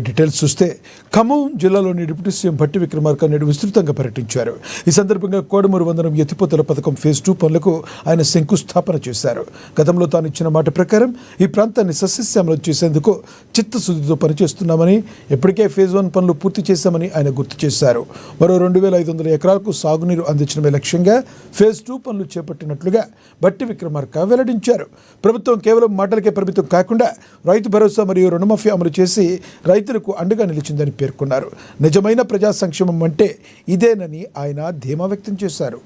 Details చూస్తే ఖమ్మం జిల్లాలోని deputy CM Bhatti Vikramarka నేడు విస్తృతంగా పర్యటించారు. ఈ సందర్భంగా కోడమూరు వందనం ఎత్తిపోతల పథకం ఫేజ్ 2 పనులకు ఆయన శంకుస్థాపన చేశారు. గతంలో తాను ఇచ్చిన మాట ప్రకారం ఈ ప్రాంతాన్ని సస్యశ్యామలం చేసేందుకు చిత్తశుద్ధితో పనిచేస్తున్నామని, ఇప్పటికే ఫేజ్ 1 పనులు పూర్తి చేశామని ఆయన గుర్తు చేశారు. మరో 2500 ఎకరాలకు సాగునీరు అందించడమే లక్ష్యంగా ఫేజ్ 2 పనులు చేపట్టినట్లుగా భట్టి విక్రమార్క వెల్లడించారు. ప్రభుత్వం కేవలం మాటలకే పరిమితం కాకుండా రైతు భరోసా మరియు రుణమాఫీ అమలు చేసి రైతులకు అండగా నిలిచిందని పేర్కొన్నారు. నిజమైన ప్రజా సంక్షేమం అంటే ఇదేనని ఆయన ధీమా వ్యక్తం చేశారు.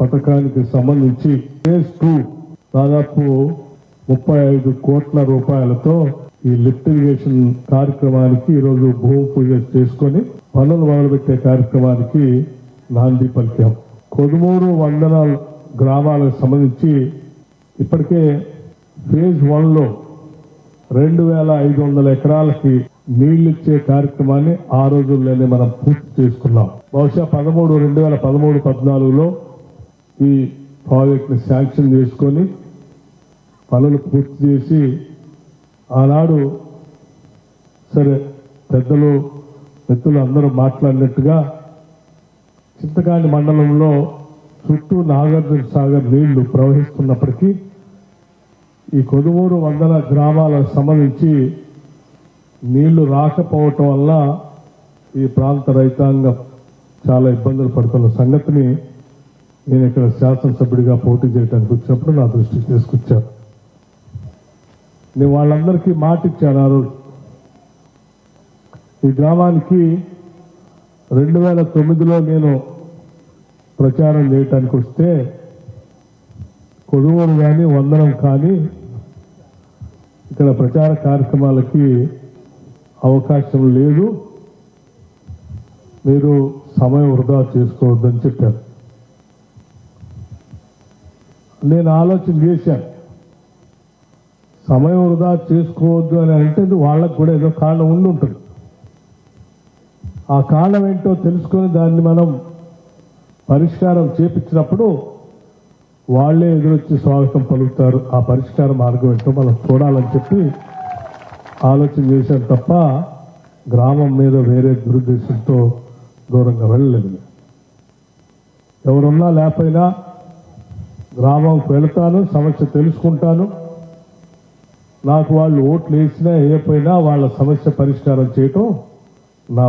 పథకానికి సంబంధించి ఫేజ్ 2 దాదాపు 35 కోట్ల రూపాయలతో ఈ లిఫ్ట్ ఇరిగేషన్ కార్యక్రమానికి ఈరోజు భూమి పూజ చేసుకొని పనులు మొదలుపెట్టే కార్యక్రమానికి నాంది పలికాం. కొదుమూరు వందనాల గ్రామాలకు సంబంధించి ఇప్పటికే ఫేజ్ 1లో 2500 ఎకరాలకి నీళ్ళిచ్చే కార్యక్రమాన్ని ఆ రోజుల్లోనే మనం పూర్తి చేసుకున్నాం. బహుశా 2013-14లో ఈ ప్రాజెక్ట్ని శాంక్షన్ చేసుకొని పనులు పూర్తి చేసి ఆనాడు సరే పెద్దలు మిత్రులు అందరూ మాట్లాడినట్టుగా చింతకాని మండలంలో చుట్టూ నాగార్జున సాగర్ నీళ్లు ప్రవహిస్తున్నప్పటికీ ఈ కొదుమూరు వందల గ్రామాలకు సంబంధించి నీళ్లు రాకపోవటం వల్ల ఈ ప్రాంత రైతాంగం చాలా ఇబ్బందులు పడుతున్న సంగతిని నేను ఇక్కడ శాసనసభ్యుడిగా పోటీ చేయడానికి వచ్చినప్పుడు నా దృష్టికి తీసుకొచ్చాను. నేను వాళ్ళందరికీ మాట ఇచ్చాను. ఆ రోజు ఈ గ్రామానికి 2009లో నేను ప్రచారం చేయటానికి వస్తే కొదుమూరు కానీ వందనం కానీ ఇక్కడ ప్రచార కార్యక్రమాలకి అవకాశం లేదు, మీరు సమయం వృధా చేసుకోవద్దని చెప్పారు. నేను ఆలోచన చేశాను, సమయం వృధా చేసుకోవద్దు అని అంటే వాళ్ళకు కూడా ఏదో కారణం ఉండి ఉంటుంది. ఆ కారణం ఏంటో తెలుసుకొని దాన్ని మనం పరిష్కారం చేపించినప్పుడు వాళ్లే ఎదురొచ్చి స్వాగతం పలుకుతారు. ఆ పరిష్కార మార్గం ఏంటో మనం చూడాలని చెప్పి ఆలోచన చేశాను తప్ప గ్రామం మీద వేరే దురుద్దేశంతో దూరంగా వెళ్ళలేదు. ఎవరున్నా లేకపోయినా గ్రామంకి వెళతాను, సమస్య తెలుసుకుంటాను. నాకు వాళ్ళు ఓట్లు వేసినా వేయకపోయినా వాళ్ళ సమస్య పరిష్కారం చేయటం నా